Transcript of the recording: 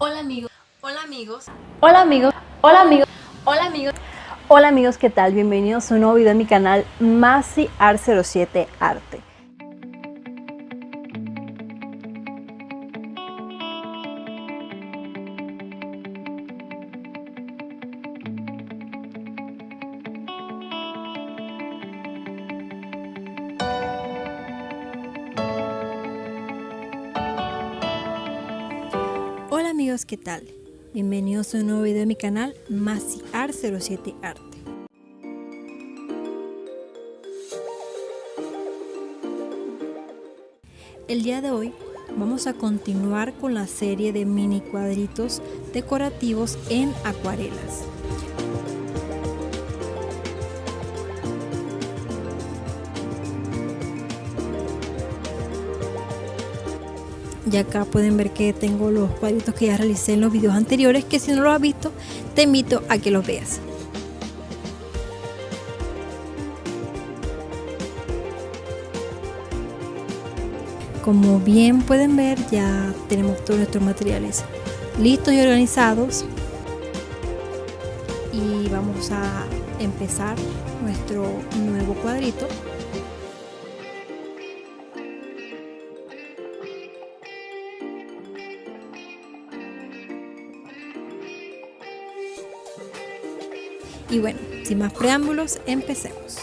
Hola amigos, hola amigos, Hola amigos, hola amigos, hola amigos. hola amigos, ¿qué tal? Bienvenidos a un nuevo video en mi canal Masiart07 Arte. Hola amigos, ¿qué tal? Bienvenidos a un nuevo video en mi canal Masiart07 Arte. El día de hoy vamos a continuar con la serie de mini cuadritos decorativos en acuarelas. Y acá pueden ver que tengo los cuadritos que ya realicé en los videos anteriores, que si no los has visto te invito a que los veas. Como bien pueden ver, ya tenemos todos nuestros materiales listos y organizados y vamos a empezar nuestro nuevo cuadrito. Y bueno, sin más preámbulos, empecemos.